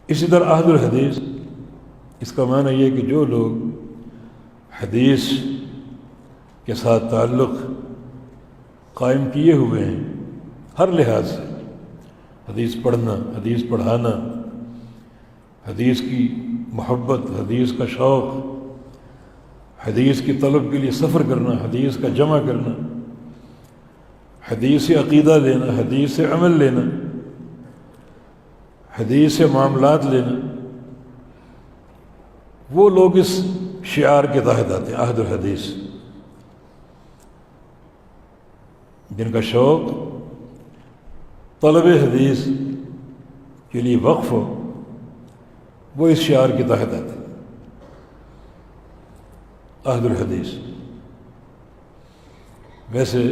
اسی طرح اہل الحدیث، اس کا معنی یہ کہ جو لوگ حدیث کے ساتھ تعلق قائم کیے ہوئے ہیں ہر لحاظ سے، حدیث پڑھنا، حدیث پڑھانا، حدیث کی محبت، حدیث کا شوق، حدیث کی طلب کے لیے سفر کرنا، حدیث کا جمع کرنا، حدیث سے عقیدہ لینا، حدیث سے عمل لینا، حدیث سے معاملات لینا، وہ لوگ اس شعار کے تحت آتے ہیں اہل الحدیث، جن کا شوق طلب حدیث کے لیے وقف ہو، وہ اس شعار کے تحت آتے ہیں اہل الحدیث۔ ویسے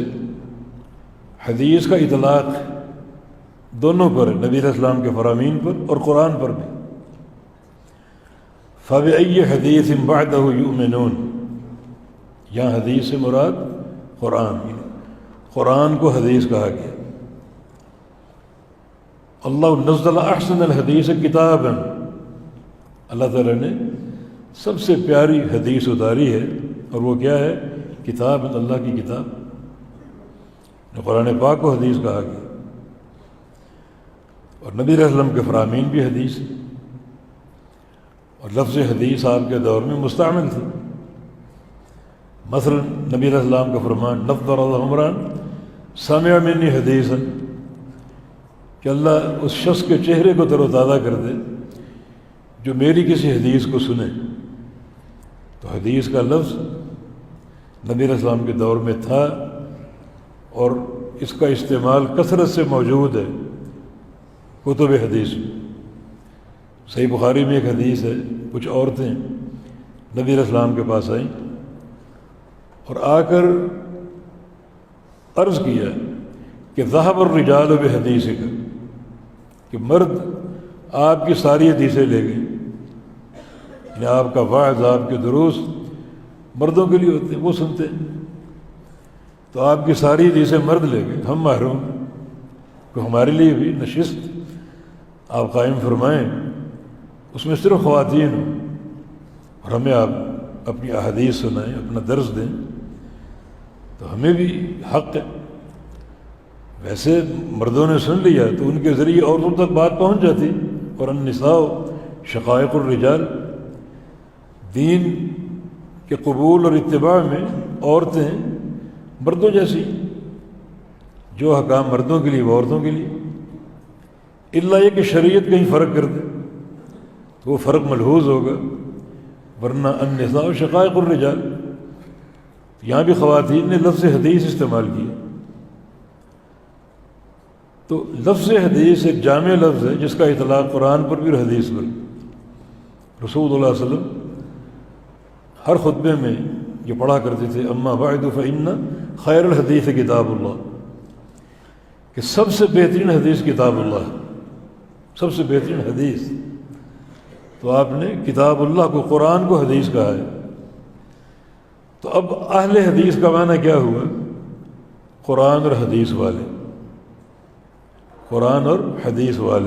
حدیث کا اطلاق دونوں پر، نبی علیہ السلام کے فرامین پر اور قرآن پر بھی۔ فَبِأَيِّ حَدِيثٍ بَعْدَهُ يُؤْمِنُونَ، یہاں حدیث سے مراد قرآن کو حدیث کہا گیا۔ اللہ نزل احسن الحدیث کتابا، اللہ تعالیٰ نے سب سے پیاری حدیث اتاری ہے، اور وہ کیا ہے؟ کتاب، اللہ کی کتاب، قرآن پاک کو حدیث کہا گیا۔ اور نبی علیہ السلام کے فرامین بھی حدیث، اور لفظ حدیث آپ کے دور میں مستعمل تھی۔ مثلا نبی علیہ السلام کا فرمان نظر اللہ عمران سمع منی حدیثا، کہ اللہ اس شخص کے چہرے کو تر و تازہ کر دے جو میری کسی حدیث کو سنے۔ تو حدیث کا لفظ نبی علیہ السلام کے دور میں تھا، اور اس کا استعمال کثرت سے موجود ہے کتب حدیث۔ صحیح بخاری میں ایک حدیث ہے، کچھ عورتیں نبی علیہ السلام کے پاس آئیں اور آ کر عرض کیا کہ ذهب الرجال بحدیثک، کہ مرد آپ کی ساری حدیثیں لے گئے، یعنی آپ کا وعظ، آپ کے دروس مردوں کے لیے ہوتے ہیں، وہ سنتے ہیں، تو آپ کی ساری حدیثیں مرد لے گئے، ہم محروم، تو ہمارے لیے بھی نشست آپ قائم فرمائیں، اس میں صرف خواتین ہوں، اور ہمیں آپ اپنی احادیث سنائیں، اپنا درس دیں، تو ہمیں بھی حق ہے۔ ویسے مردوں نے سن لیا تو ان کے ذریعے عورتوں تک بات پہنچ جاتی، اور النساء شقائق الرجال، دین کے قبول اور اتباع میں عورتیں مردوں جیسی، جو حکام مردوں کے لیے وہ عورتوں کے لیے، الا یہ کہ شریعت کہیں فرق کر دے تو وہ فرق ملحوظ ہوگا، ورنہ النساء شقائق الرجال، یہاں بھی خواتین نے لفظ حدیث استعمال کیا۔ تو لفظ حدیث ایک جامع لفظ ہے جس کا اطلاق قرآن پر بھی اور حدیث پر۔ رسول اللہ صلی اللہ علیہ وسلم ہر خطبے میں یہ پڑھا کرتے تھے اما بعد فإن خیر الحدیث کتاب اللہ، کہ سب سے بہترین حدیث کتاب اللہ، سب سے بہترین حدیث۔ تو آپ نے کتاب اللہ کو، قرآن کو حدیث کہا ہے۔ تو اب اہل حدیث کا معنی کیا ہوا؟ قرآن اور حدیث والے، قرآن اور حدیث والے۔